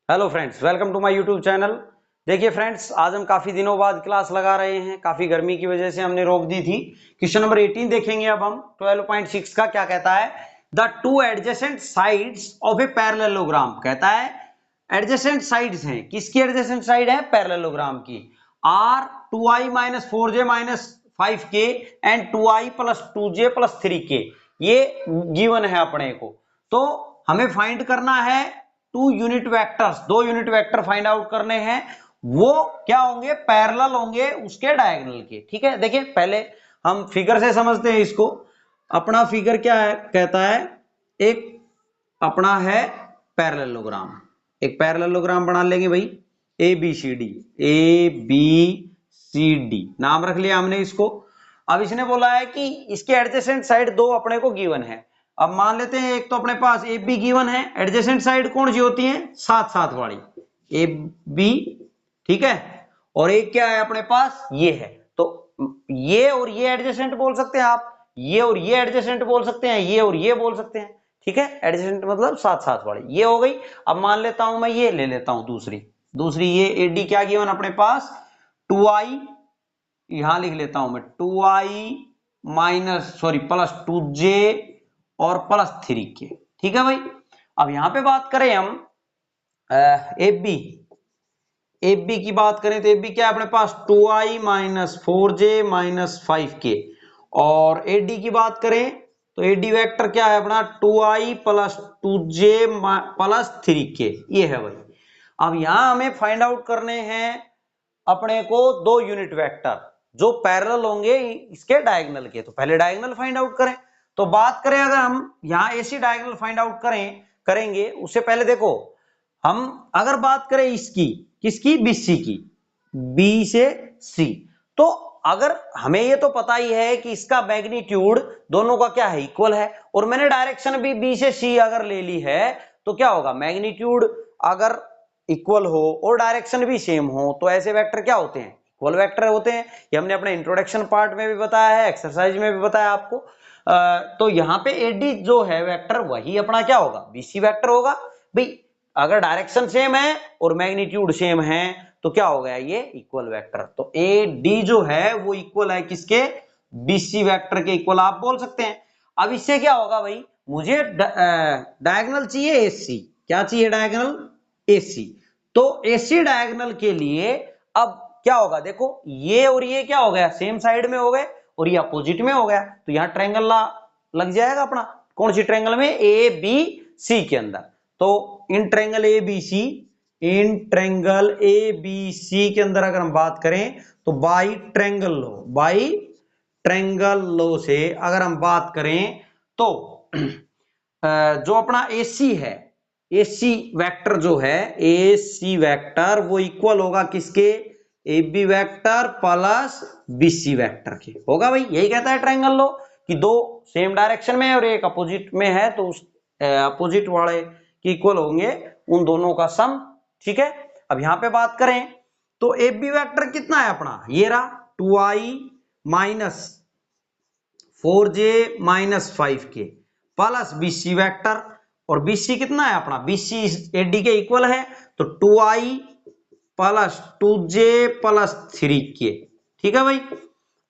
Hello friends, welcome to my YouTube channel. देखिए friends, आज हम काफी दिनों बाद क्लास लगा रहे हैं। काफी गर्मी की वजह से हमने रोक दी थी। क्वेश्चन नंबर 18 देखेंगे अब हम। 12.6 का क्या कहता है? The two adjacent sides of a parallelogram. कहता है एडजेसेंट साइड्स हैं। किसकी एडजेसेंट साइड है? पैरेललोग्राम की। Are 2i minus 4j minus 5k and 2i plus 2j plus 3k, ये गिवन है अपने को। तो हमें फाइंड करना है टू यूनिट वेक्टर्स, दो यूनिट वेक्टर फाइंड आउट करने हैं। वो क्या होंगे? पैरेलल होंगे उसके डायगोनल के। ठीक है, देखिए पहले हम फिगर से समझते हैं इसको। अपना फिगर क्या है? कहता है एक अपना है पैरेललोग्राम। एक पैरेललोग्राम बना लेंगे भाई, A B C D. A B C D नाम रख लिया हमने इसको। अब इसने बोला है कि इसके एडजेसेंट साइड दो अपने को गिवन है। अब मान लेते हैं एक तो अपने पास ए बी गिवन है। एडजेसेंट साइड कौन सी होती है? साथ साथ वाली, ए बी। ठीक है, और एक क्या है अपने पास? ये है। तो ये और ये एडजेसेंट बोल सकते हैं आप, ये और ये एडजेसेंट बोल सकते हैं, ये और ये बोल सकते हैं। ठीक है, एडजेसेंट मतलब साथ साथ वाली, ये हो गई। अब मान लेता हूं मैं ये ले लेता हूं दूसरी। दूसरी ये एडी क्या गिवन अपने पास? 2i, यहां लिख लेता हूं मैं 2i minus sorry plus 2j और प्लस 3k। ठीक है भाई। अब यहां पे बात करें हम ए बी। ए बी की बात करें तो ए बी क्या है अपने पास? 2i minus 4j minus 5k। और ए डी की बात करें तो ए डी वेक्टर क्या है अपना? 2i plus 2j plus 3k, ये है भाई। अब यहां हमें फाइंड आउट करने हैं अपने को दो यूनिट वेक्टर जो पैरेलल होंगे इसके डायगोनल के। तो पहले डायगोनल फाइंड आउट करें। तो बात करें अगर हम यहां ऐसी डायगोनल फाइंड आउट करेंगे, उससे पहले देखो हम अगर बात करें इसकी, किसकी? बीसी की, बी से सी। तो अगर हमें ये तो पता ही है कि इसका मैग्नीट्यूड दोनों का क्या है? इक्वल है। और मैंने डायरेक्शन भी बी से सी अगर ले ली है तो क्या होगा? मैग्नीट्यूड अगर इक्वल हो और डायरेक्शन भी सेम हो तो ऐसे वेक्टर क्या होते हैं? इक्वल वेक्टर होते हैं। ये हमने अपने इंट्रोडक्शन पार्ट में भी बताया है, एक्सरसाइज में भी बताया आपको। तो यहाँ पे एडी जो है वेक्टर, वही अपना क्या होगा? बीसी वेक्टर होगा भाई। अगर डायरेक्शन सेम है और मैग्नीट्यूड सेम है तो क्या हो गया? ये इक्वल वेक्टर। तो ए डी जो है वो इक्वल है किसके? बीसी वेक्टर के इक्वल आप बोल सकते हैं। अब इससे क्या होगा भाई? मुझे डायगोनल चाहिए एसी। क्या चाहिए? Diagonal AC. तो एसी डायगोनल के लिए अब क्या होगा? देखो ये और ये क्या हो गया? सेम साइड में हो गए और ये अपोजिट में हो गया। तो यहां ट्रायंगल लग जाएगा अपना। कौन सी ट्रायंगल में? ए बी सी के अंदर। तो in triangle A B C, in triangle A B C के अंदर अगर हम बात करें तो बाई ट्रायंगल लो से अगर हम बात करें तो जो अपना एसी है, एसी वेक्टर जो है, एसी वेक्टर वो इक्वल होगा किसके? A B vector plus BC vector के होगा भाई। यही कहता है ट्रायंगल लो कि दो सेम डायरेक्शन में है और एक अपोजिट में है तो उस अपोजिट वाले के इक्वल होंगे उन दोनों का सम। ठीक है। अब यहां पे बात करें तो ए बी वेक्टर कितना है अपना? ये रहा 2i minus 4j minus 5k plus BC vector. और बीसी कितना है अपना? बीसी एडी के इक्वल है तो 2i plus 2j plus 3k। ठीक है भाई।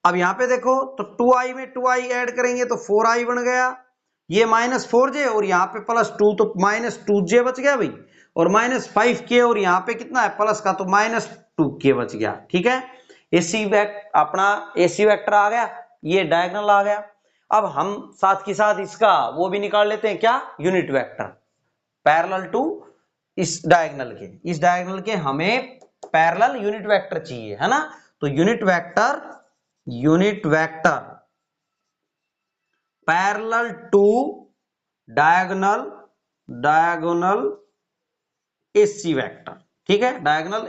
अब यहां पे देखो तो 2i में 2i ऐड करेंगे तो 4i बन गया, ये माइनस 4j और यहाँ पे प्लस 2 तो माइनस 2j बच गया भाई। और माइनस 5k और यहाँ पे कितना है प्लस का तो माइनस 2k बच गया। ठीक है, एसी वेक्टर अपना एसी वेक्टर आ गया, ये डायगोनल आ गया। अब हम साथ के साथ इसका वो भी निकाल लेते हैं, क्या? यूनिट वेक्टर पैरेलल टू इस डायगोनल के हमें पैरेलल यूनिट वेक्टर चाहिए, है ना? तो unit vector parallel to diagonal AC vector. ठीक है, डायगोनल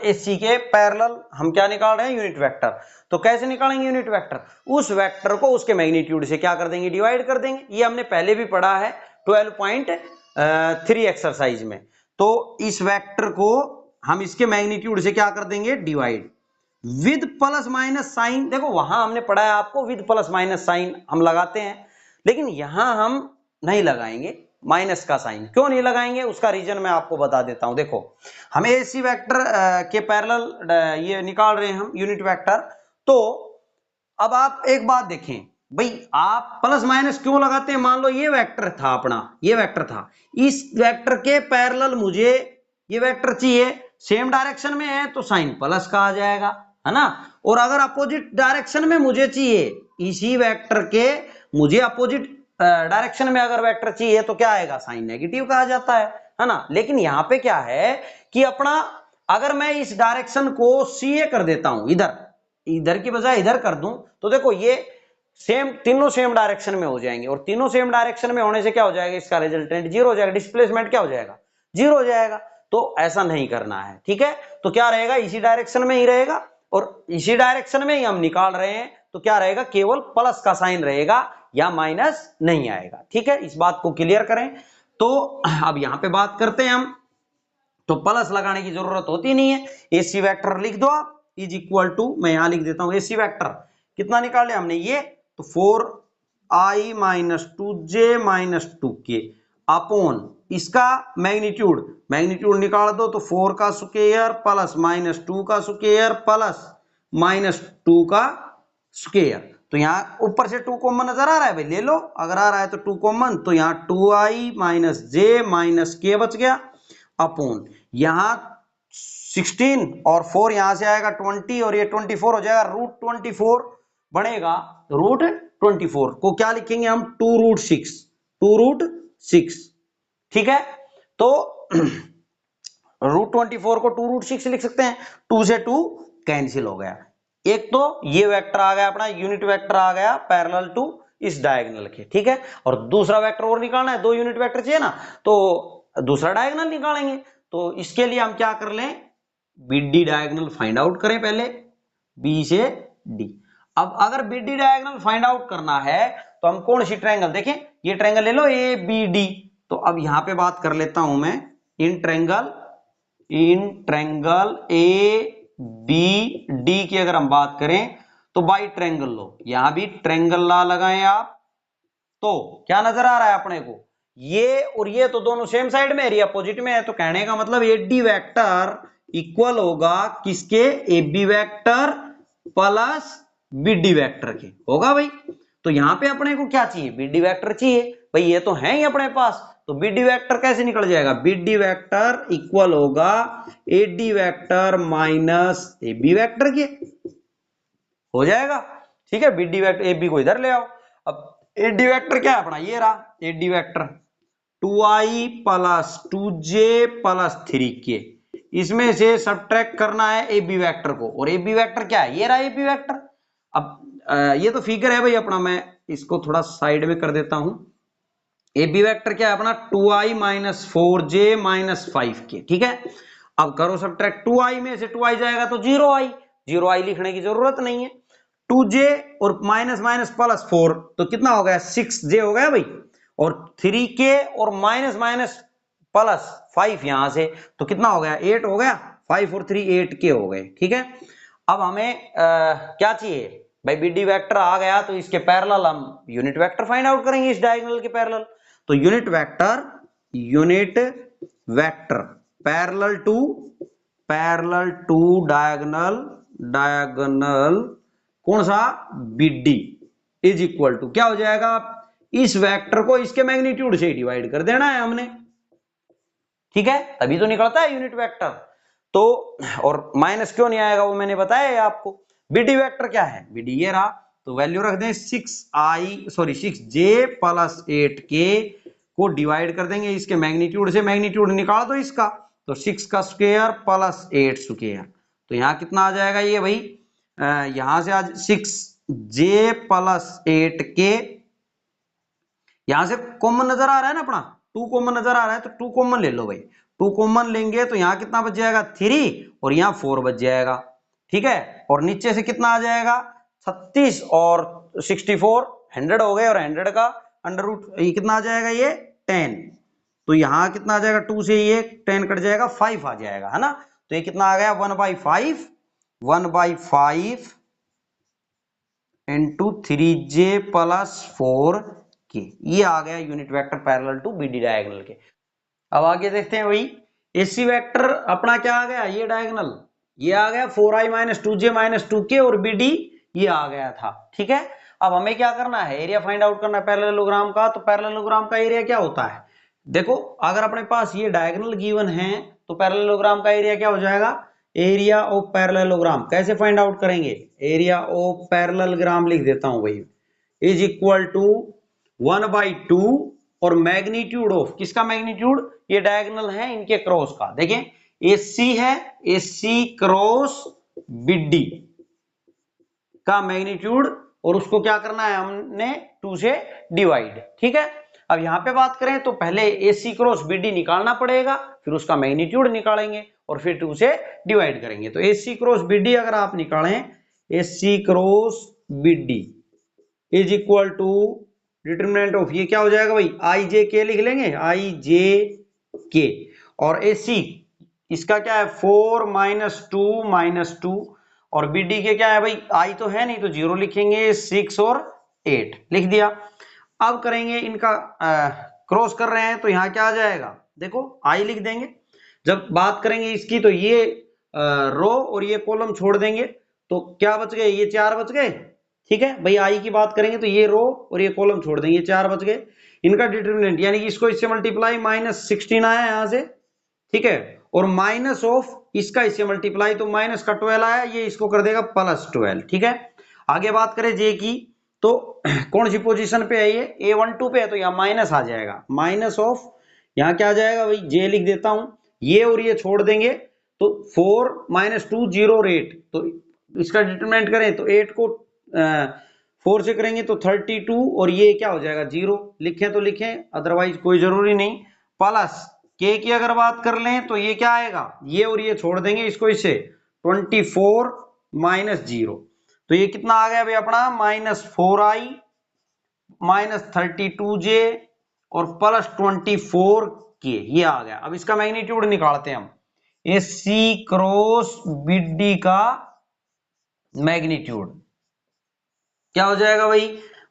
एसी के पैरेलल हम क्या निकाल रहे हैं? Unit vector. तो कैसे निकालेंगे यूनिट वेक्टर? उस वेक्टर को उसके मैग्नीट्यूड से क्या कर देंगे? डिवाइड कर देंगे। ये हमने पहले भी पढ़ा है 12.3 एक्सरसाइज में। तो इस वेक्टर को हम इसके मैग्नीट्यूड से क्या कर देंगे? Divide with plus minus sign. देखो वहां हमने पढ़ा है आपको विद प्लस माइनस साइन हम लगाते हैं, लेकिन यहां हम नहीं लगाएंगे। माइनस का साइन क्यों नहीं लगाएंगे, उसका रीजन मैं आपको बता देता हूं। देखो हमें एसी वेक्टर के पैरेलल ये निकाल रहे हैं हम यूनिट वेक्टर। तो अब आप एक बात देखें भाई, आप प्लस माइनस क्यों लगाते हैं? मान लो ये वेक्टर था अपना, ये वेक्टर था, इस वेक्टर के पैरेलल मुझे ये वेक्टर चाहिए, सेम डायरेक्शन में है तो साइन प्लस का आ जाएगा, है ना। और अगर अपोजिट डायरेक्शन में मुझे चाहिए, इसी वेक्टर के मुझे अपोजिट डायरेक्शन में अगर वेक्टर चाहिए तो क्या आएगा, साइन नेगेटिव का आ जाता है ना। लेकिन यहां पे क्या है कि अपना अगर मैं इस डायरेक्शन को सीए कर देता हूं, इधर की बजाय इधर कर दूं, तो देखो ये सेम, तीनों सेम डायरेक्शन में हो जाएंगे, और तीनों सेम डायरेक्शन में होने से क्या हो जाएगा, इसका रिजल्टेंट जीरो हो जाएगा, डिस्प्लेसमेंट क्या हो जाएगा, जीरो हो जाएगा। तो ऐसा नहीं करना है, ठीक है। तो क्या रहेगा, इसी डायरेक्शन में ही रहेगा, और इसी डायरेक्शन में ही हम निकाल रहे हैं, तो क्या रहेगा, केवल प्लस का साइन रहेगा या माइनस नहीं आएगा, ठीक है। इस बात को क्लियर करें। तो अब यहां पे बात करते हैं हम, तो प्लस लगाने की जरूरत होती नहीं है, एसी वेक्टर लिख दो आप, इज इक्वल टू, मैं यहां लिख देता हूं एसी वेक्टर कितना निकाले हमने ये, तो 4i minus 2j minus 2k upon इसका मैग्नीट्यूड, मैग्नीट्यूड निकाल दो तो 4 का स्क्वायर प्लस माइनस 2 का स्क्वायर प्लस माइनस 2 का स्क्वायर। तो यहाँ ऊपर से 2 कॉमन नजर आ रहा है भाई, ले लो, अगर आ रहा है तो 2 कॉमन, तो यहाँ 2i minus j minus k बच गया अपॉन यहां 16 और 4 यहां से आएगा 20 और ये 24 हो जाएगा, रूट 24 बनेगा, रूट 24 को क्या लिखेंगे हम, 2 रूट 6, 2 रूट 6, ठीक है। तो रूट 24 को 2 रूट 6 लिख सकते हैं, 2 से 2 कैंसिल हो गया। एक तो ये वेक्टर आ गया अपना, यूनिट वेक्टर आ गया पैरेलल टू इस डायगोनल के, ठीक है। और दूसरा वेक्टर और निकालना है, 2 यूनिट वेक्टर चाहिए ना, तो दूसरा डायगोनल निकालेंगे। तो इसके लिए हम क्या कर लें, बीडी डायगोनल फाइंड आउट करें पहले, बी से डी। अब अगर बीडी डायगोनल फाइंड आउट करना है तो हम कौन सी ट्रायंगल, देखें ये ट्रायंगल ले लो ए बी डी। तो अब यहां पे बात कर लेता हूं मैं in triangle A B D की अगर हम बात करें तो बाई ट्रायंगल लो, यहां भी ट्रायंगल ला लगाएं आप, तो क्या नजर आ रहा है अपने को, ये और ये तो दोनों सेम साइड में है, ये अपोजिट में है, तो कहने का मतलब एडी वेक्टर इक्वल होगा किसके, A B vector plus BD vector के, होगा भाई। तो यहां पे अपने को क्या चाहिए, बीडी वेक्टर चाहिए भाई, ये तो है ही अपने पास, तो बीडी वेक्टर कैसे निकल जाएगा, बीडी वेक्टर इक्वल होगा AD vector minus A B vector के, हो जाएगा, ठीक है। बीडी वेक्टर ए बी को इधर ले आओ। अब एडी वेक्टर क्या है अपना, ये रहा AD vector 2i plus 2j plus 3k, इसमें से सब्ट्रैक्ट करना है ए बी वेक्टर को, और ए बी वेक्टर क्या है, ये रहा ए बी वेक्टर। अब ये तो फिगर है भाई अपना, मैं इसको थोड़ा साइड में कर देता हूं। ए बी वेक्टर क्या है अपना, 2i minus 4j minus 5k, ठीक है। अब करो सब्ट्रैक्ट, 2i में से 2i जाएगा तो 0i, 0i लिखने की जरूरत नहीं है, 2j और माइनस माइनस प्लस 4 तो कितना हो गया, 6j हो गया भाई, और 3k और माइनस माइनस प्लस 5 यहां से तो कितना हो गया, 8 हो गया, 5 और 3 8k हो गए, ठीक है। अब हमें क्या चाहिए भाई, बीडी वेक्टर आ गया तो इसके पैरेलल हम यूनिट वेक्टर फाइंड आउट करेंगे इस डायगोनल के पैरेलल। तो unit vector parallel to diagonal कौन सा, बीडी इज इक्वल टू क्या हो जाएगा, इस वेक्टर को इसके मैग्नीट्यूड से डिवाइड कर देना है हमने, ठीक है, तभी तो निकलता है यूनिट वेक्टर। तो और माइनस क्यों नहीं आएगा वो मैंने बताया आपको। बीडी वेक्टर क्या है, बीडी ये रहा, तो वैल्यू रख दें 6j प्लस 8k को डिवाइड कर देंगे इसके मैग्नीट्यूड से, मैग्नीट्यूड निकाल दो इसका, तो 6 का स्क्वायर प्लस 8 स्क्वायर, तो यहाँ कितना आ जाएगा ये भाई, यहां से आज 6j प्लस 8k, यहां से कॉमन नजर आ रहा है ना अपना, 2 कॉमन नजर आ रहा है तो 2 कॉमन ले लो भाई, 2 कॉमन लेंगे तो यहां कितना बच जाएगा 3 और यहां 4 बच जाएगा, ठीक है। और नीचे से कितना आ जाएगा 36 और 64 100 हो गए, और 100 का अंडर रूट ये कितना आ जाएगा, ये 10, तो यहां कितना आ जाएगा, 2 से ये 10 कट जाएगा, 5 आ जाएगा, है ना। तो ये कितना आ गया 1/5 इंटू 3j प्लस 4 के। ये आ गया unit vector parallel to BD diagonal के। अब आगे देखते हैं भाई, एसी वेक्टर अपना क्या आ गया, ये डायगोनल ये आ गया 4i minus 2j minus 2k और बीडी ये आ गया था। ठीक है, अब हमें क्या करना है, एरिया फाइंड आउट करना है पैरेललोग्राम का। तो पैरेललोग्राम का एरिया क्या होता है, देखो अगर अपने पास ये डायगोनल गिवन है तो पैरेललोग्राम का एरिया क्या हो जाएगा, एरिया ऑफ पैरेललोग्राम। कैसे फाइंड आउट करेंगे, एरिया ऑफ पैरेललोग्राम लिख देता हूं भाई, इज इक्वल टू 1/2 और मैग्नीट्यूड ऑफ, किसका मैग्नीट्यूड, ये डायगोनल है इनके क्रॉस का। देखें एसी है, एसी क्रॉस बीडी का मैग्नीट्यूड, और उसको क्या करना है हमने 2 से डिवाइड। ठीक है, अब यहां पे बात करें तो पहले एसी क्रॉस बीडी निकालना पड़ेगा, फिर उसका मैग्नीट्यूड निकालेंगे और फिर 2 से डिवाइड करेंगे। तो एसी क्रॉस बीडी अगर आप निकालें, AC cross BD is equal to determinant of, ये क्या हो जाएगा भाई, आई जे के लिख लेंगे, आई जे के, और एसी इसका क्या है 4 माइनस 2 माइनस 2, और बीडी के क्या है भाई, आई तो है नहीं तो 0 लिखेंगे, 6 और 8 लिख दिया। अब करेंगे इनका क्रॉस कर रहे हैं तो यहाँ क्या आ जाएगा, देखो आई लिख देंगे। जब बात करेंगे इसकी तो ये रो और ये कॉलम छोड़ देंगे तो क्या बच गए, ये 4 बच गए। ठीक है भाई, आई की बात करेंगे तो ये रो और ये कॉलम छोड़ देंगे, 4 बच गए। इनका डिटरमिनेंट यानी कि इसको इससे मल्टीप्लाई -16 आया यहां से। ठीक है, और माइनस ऑफ इसका इससे मल्टीप्लाई तो माइनस का 12 आया, ये इसको कर देगा +12। ठीक है, आगे बात करें जे की तो कौन सी पोजीशन पे है, ये A12 पे है तो यहाँ माइनस आ जाएगा, माइनस ऑफ यहाँ क्या आ जाएगा भाई, जे लिख देता हूं, ये और ये छोड़ देंगे तो 4 - 2 0 और 8, तो इसका डिटरमिनेंट करें तो 8 को 4 से करेंगे तो 32 और ये क्या हो जाएगा 0, लिखें तो लिखें अदरवाइज कोई जरूरी नहीं। प्लस के की अगर बात कर लें तो ये क्या आएगा, ये और ये छोड़ देंगे इसको इससे, 24 - 0, तो ये कितना आ गया भाई अपना -4i -32j और +24k, ये आ गया। अब इसका मैग्नीट्यूड निकालते हैं हम, एसी क्रॉस बीडी का मैग्नीट्यूड क्या हो जाएगा भाई,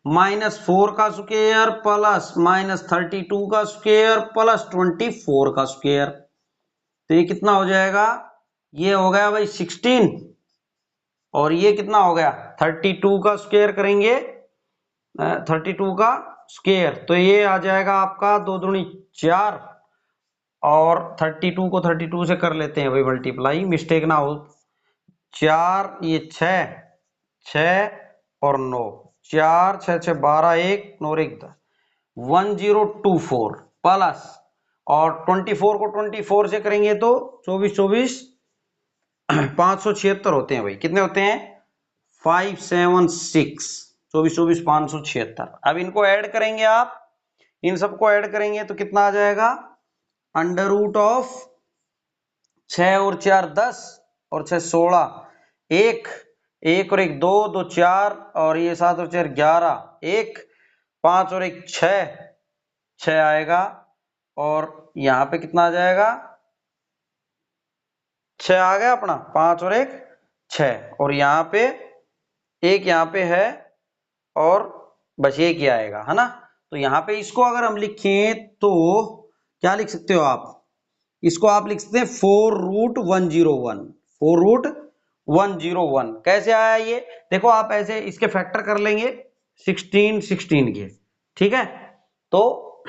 -4 का स्क्वायर प्लस -32 का स्क्वायर प्लस 24 का स्क्वायर, तो ये कितना हो जाएगा, ये हो गया भाई 16 और ये कितना हो गया 32 का स्क्वायर करेंगे, 32 का स्क्वायर तो ये आ जाएगा आपका 2 दूनी 4 और 32 को 32 से कर लेते हैं भाई मल्टीप्लाई, मिस्टेक ना हो, 4 ये 6 और 9, 4 6 6 12 1 9 1 10, 1024 प्लस और 24 को 24 से करेंगे तो 24 24 576 होते हैं भाई, कितने होते हैं 576, 24 24 576। अब इनको ऐड करेंगे आप, इन सबको ऐड करेंगे तो कितना आ जाएगा, √ऑफ 6 और 4 10 और 6 16, 1 1 और 1 2 2 4 और ये 7 और 4 11, 1 5 और 1 6 आएगा, और यहाँ पे कितना आ जाएगा 6 आ गया अपना, 5 और 1 6, और यहाँ पे 1 यहाँ पे है और बस 1 ही आएगा, है ना। तो यहाँ पे इसको अगर हम लिखें तो क्या लिख सकते हो आप, इसको आप लिख सकते हैं 4√101, 4√101। कैसे आया ये, देखो आप ऐसे इसके फैक्टर कर लेंगे 16 16 के, ठीक है, तो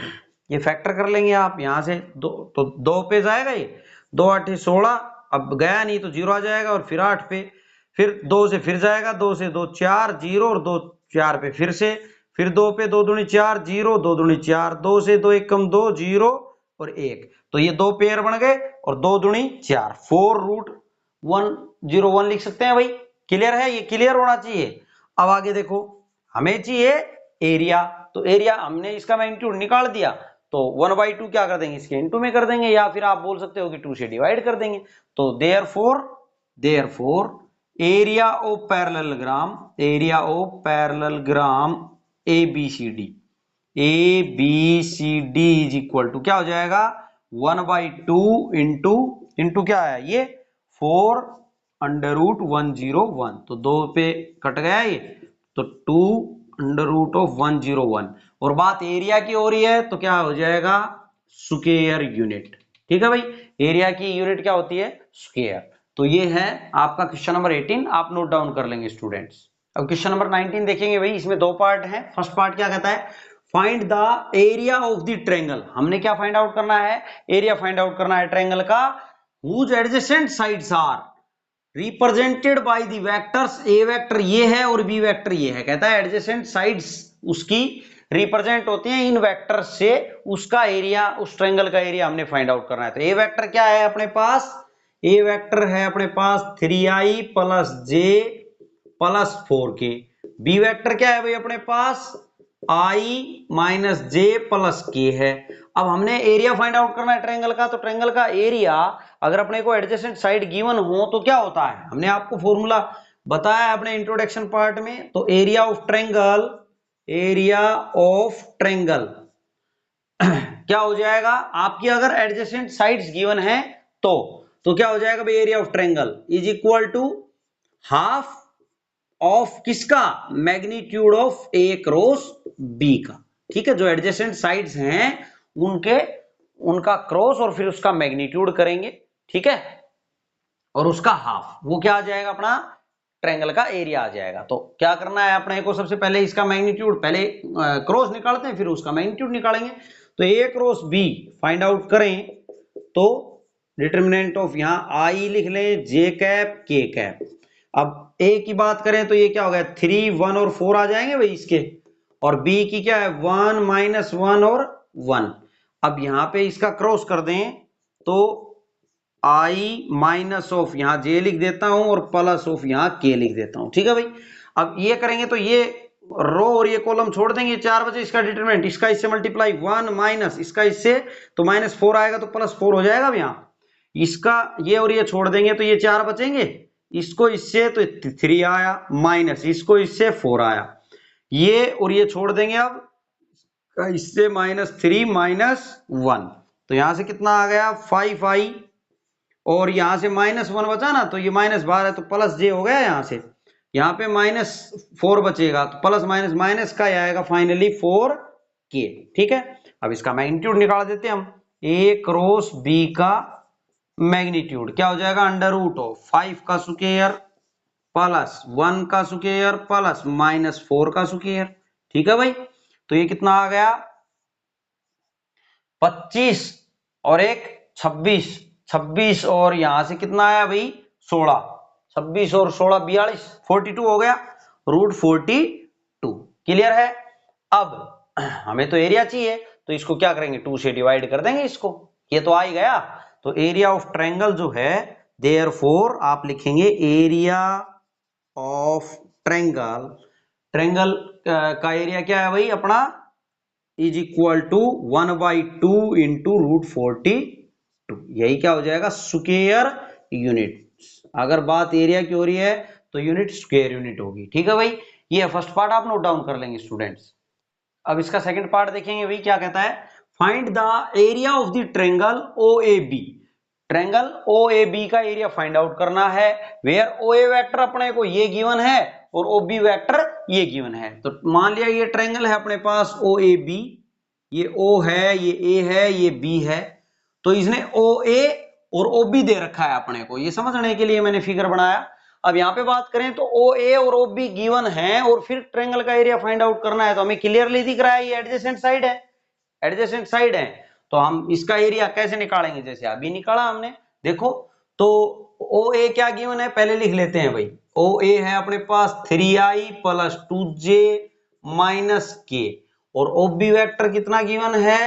ये फैक्टर कर लेंगे आप यहाँ से, दो तो 2 पे जाएगा, ये 2 8 16, अब गया नहीं तो 0 आ जाएगा, और फिर 8 पे, फिर 2 से फिर जाएगा, 2 से 2 4 0 और 2 4 पे फिर से, फिर 2 पे 2 दूनी 4 0 2 दूनी 4, 2 से 2 1 कम 2 0 और 1, तो ये 2 पेयर बन गए और 2 दूनी 4, 4√101 लिख सकते हैं भाई। क्लियर है, ये क्लियर होना चाहिए। अब आगे देखो, हमें चाहिए एरिया, तो एरिया हमने इसका मैग्नीट्यूड निकाल दिया तो 1/2 क्या कर देंगे, इसके इनटू में कर देंगे, या फिर आप बोल सकते हो कि 2 से डिवाइड कर देंगे। तो therefore area of parallelogram, area of parallelogram ABCD is equal to क्या हो जाएगा 1/2 इंटू क्या है ये 4√101, तो 2 पे कट गया ये, तो 2√101, और बात एरिया की हो रही है तो क्या हो जाएगा, स्क्वायर यूनिट। ठीक है भाई, एरिया की यूनिट क्या होती है, स्क्वायर। तो ये है आपका क्वेश्चन नंबर 18, आप नोट डाउन कर लेंगे स्टूडेंट्स। अब क्वेश्चन नंबर 19 देखेंगे भाई, इसमें दो पार्ट है। फर्स्ट पार्ट क्या कहता है, find the area of the triangle. हमने क्या फाइंड आउट करना है, एरिया फाइंड आउट करना है ट्रायंगल का, whose adjacent sides are represented by the vectors, A vector ये है और बी वेक्टर ये है। कहता है एडजेसेंट साइड्स उसकी रिप्रेजेंट होती हैं इन वेक्टर से, उसका एरिया, उस ट्रायंगल का एरिया हमने फाइंड आउट करना है। तो ए वेक्टर क्या है अपने पास, ए वेक्टर है अपने पास 3i प्लस जे प्लस 4k। बी वेक्टर क्या है भाई अपने पास, i माइनस जे प्लस के है। अब हमने एरिया फाइंड आउट करना है ट्रायंगल का, तो ट्रायंगल का एरिया अगर अपने को एडजेसेंट साइड गिवन हो तो क्या होता है, हमने आपको फॉर्मूला बताया अपने इंट्रोडक्शन पार्ट में। तो area of triangle, area of triangle क्या हो जाएगा, आपकी अगर एडजेसेंट साइड्स गिवन है तो क्या हो जाएगा भाई, area of triangle is equal to half of किसका, magnitude of A cross B का। ठीक है, जो एडजेसेंट साइड्स हैं उनका क्रॉस और फिर उसका मैग्नीट्यूड करेंगे। ठीक है, और उसका हाफ, वो क्या आ जाएगा अपना ट्रायंगल का एरिया आ जाएगा। तो क्या करना है अपने को, सबसे पहले इसका मैग्नीट्यूड, पहले क्रॉस निकालते हैं फिर उसका मैग्नीट्यूड निकालेंगे। तो ए क्रॉस बी फाइंड आउट करें तो डिटर्मिनेंट ऑफ यहां आई लिख लें, जे कैप के कैप। अब ए की बात करें तो ये क्या हो गया, 3 1 और 4 आ जाएंगे भाई इसके, और बी की क्या है 1 माइनस 1 और 1। अब यहां पे इसका क्रॉस कर दें तो आई माइनस ऑफ यहां जे लिख देता हूं और प्लस ऑफ यहां के लिख देता हूं। ठीक है भाई, अब ये करेंगे तो ये रो और ये कॉलम छोड़ देंगे, 4 बचे इसका डिटरमिनेंट, इसका इससे मल्टीप्लाई 1 माइनस इसका इससे, तो माइनस 4 आएगा तो प्लस 4 हो जाएगा। अब यहां इसका ये और ये छोड़ देंगे तो ये 4 बचेंगे, इसको इससे तो 3 आया, माइनस इसको इससे 4 आया, ये और ये छोड़ देंगे अब इससे माइनस 3 माइनस 1, तो यहां से कितना आ गया 5i, और यहां से माइनस 1 बचा ना, तो ये माइनस 12 है तो प्लस जे हो गया, यहां से यहां पे माइनस 4 बचेगा तो प्लस माइनस माइनस का आएगा फाइनली 4k। ठीक है, अब इसका मैग्नीट्यूड निकाल देते हैं हम, ए क्रॉस बी का मैग्नीट्यूड क्या हो जाएगा, अंडर रूट ऑफ 5 का स्क्वायर प्लस 1 का स्क्वायर प्लस माइनस 4 का स्क्वायर। ठीक है भाई, तो ये कितना आ गया 25 और एक 26, 26 और यहां से कितना आया भाई 16, 26 और 16 42, 42 हो गया, रूट 42। क्लियर है। अब हमें तो एरिया चाहिए तो इसको क्या करेंगे 2 से डिवाइड कर देंगे इसको, ये तो आ ही गया। तो एरिया ऑफ ट्रायंगल जो है देयरफॉर आप लिखेंगे एरिया ऑफ ट्रायंगल, ट्रायंगल का एरिया क्या है भाई अपना is equal to 1/2 into root 42, यही क्या हो जाएगा स्क्वायर यूनिट। अगर बात एरिया की हो रही है तो यूनिट स्क्वायर यूनिट होगी। ठीक है भाई, ये फर्स्ट पार्ट आप नोट डाउन कर लेंगे स्टूडेंट्स। अब इसका सेकंड पार्ट देखेंगे भाई, क्या कहता है find the area of the triangle OAB। Triangle OAB का एरिया फाइंड आउट करना है, वेयर OA वेक्टर अपने को ये गिवन है और OB वेक्टर ये गिवन है। तो मान लिया ये ट्रायंगल है अपने पास OAB, ये O है, ये A है, ये B है, तो इसने OA और OB दे रखा है अपने को, ये समझने के लिए मैंने फिगर बनाया। अब यहाँ पे बात करें तो OA और OB गिवन है और फिर ट्रायंगल का एरिया फाइंड आउट करना है, तो हमें क्लियरली दिख रहा है ये एडजेसेंट साइड है, एडजेसेंट साइड है। तो हम इसका एरिया कैसे निकालेंगे, जैसे अभी निकाला हमने, देखो तो OA क्या गिवन है पहले लिख लेते हैं भाई, OA है अपने पास 3i plus 2j minus k, और OB वेक्टर कितना गिवन है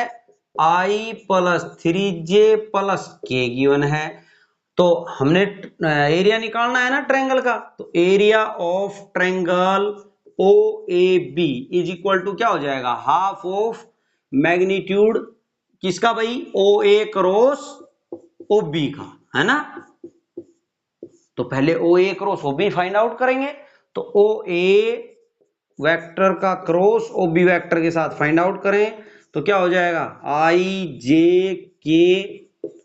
i plus 3j plus k given है। तो हमने एरिया निकालना है ना ट्रायंगल का, तो area of triangle OAB is equal to क्या हो जाएगा हाफ ऑफ मैग्नीट्यूड किसका भाई OA क्रॉस OB का, है ना। तो पहले OA cross OB find out करेंगे, तो OA वेक्टर का क्रॉस OB वेक्टर के साथ फाइंड आउट करें तो क्या हो जाएगा i j k,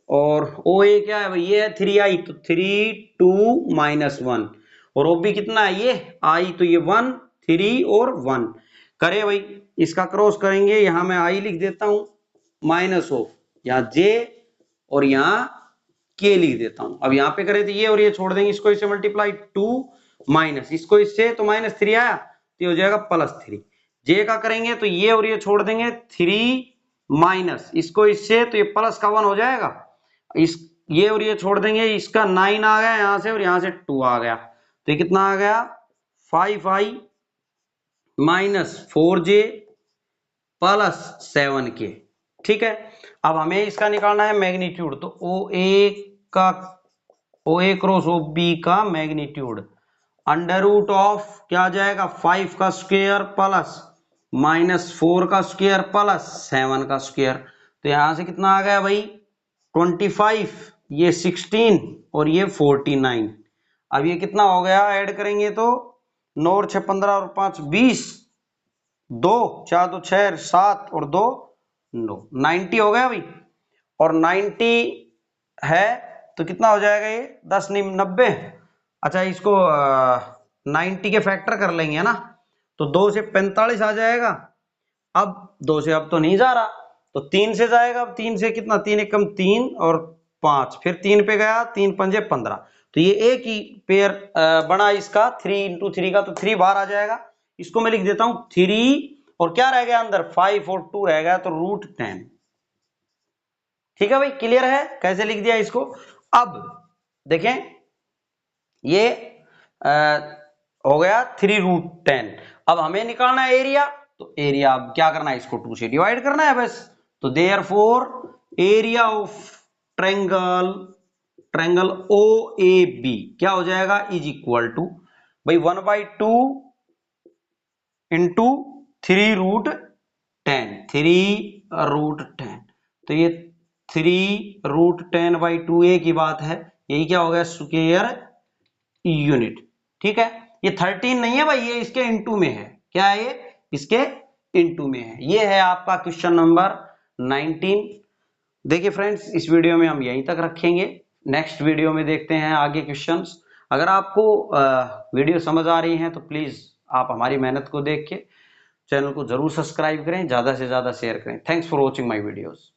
और OA क्या है भाई ये है 3i, तो 3 2 माइनस 1, और OB कितना है ये i, तो ये 1 3 और 1, करे भाई, इसका क्रॉस करेंगे, यहां मैं आई लिख देता हूं माइनस ऑफ, यहाँ जे और यहाँ के लिख देता हूं। अब यहाँ पे करें तो ये और ये छोड़ देंगे, इसको इससे मल्टीप्लाई 2 माइनस इसको इससे तो -3 आया, तो ये हो जाएगा +3। जे का करेंगे तो ये और ये छोड़ देंगे 3 माइनस इसको इससे, तो ये प्लस का 1 हो जाएगा। इस ये और ये छोड़ देंगे, इसका 9 आ गया यहां से और यहां से 2 आ गया, तो ये कितना आ गया 5i -4j +7k। ठीक है, अब हमें इसका निकालना है मैग्नीट्यूड, तो OA क्रॉस OB का मैग्नीट्यूड अंडर रूट ऑफ क्या आ जाएगा 5 का स्क्वायर प्लस -4 का स्क्वायर प्लस 7 का स्क्वायर, तो यहां से कितना आ गया भाई 25, ये 16 और ये 49। अब ये कितना हो गया, ऐड करेंगे तो 9 और 6 15 और 5 20, 2 4 2 6 7 और 2 9, 90 हो गया भाई। और 90 है तो कितना हो जाएगा ये 10 90। अच्छा इसको 90 के फैक्टर कर लेंगे ना, तो 2 से 45 आ जाएगा। अब 2 से अब तो नहीं जा रहा, तो 3 से जाएगा। अब 3 से कितना, 3 एकम 3 और 5, फिर 3 पे गया, 3 पंजे 15, तो ये एक ही पेयर बना इसका 3 × 3 का, तो 3 बाहर आ जाएगा। इसको मैं लिख देता हूं 3 और क्या रह गया अंदर 5 और 2 रह गया, तो √10। ठीक है भाई, क्लियर है कैसे लिख दिया इसको। अब देखें ये हो गया 3√10। अब हमें निकालना है एरिया, तो एरिया अब क्या करना है, इसको 2 से डिवाइड करना है बस। तो therefore area of triangle OAB क्या हो जाएगा, इज इक्वल टू भाई 1/2 इंटू 3√10, 3√10, तो ये 3√10/2a की बात है, यही क्या हो गया स्क्वायर यूनिट। ठीक है, ये 13 नहीं है भाई, ये इसके इनटू में है। क्या है ये, इसके इनटू में है। ये है आपका क्वेश्चन नंबर 19। देखिए फ्रेंड्स, इस वीडियो में हम यहीं तक रखेंगे, नेक्स्ट वीडियो में देखते हैं आगे क्वेश्चंस। अगर आपको वीडियो समझ आ रही है तो प्लीज आप हमारी मेहनत को देख के चैनल को जरूर सब्सक्राइब करें, ज्यादा से ज्यादा शेयर करें। Thanks for watching my videos.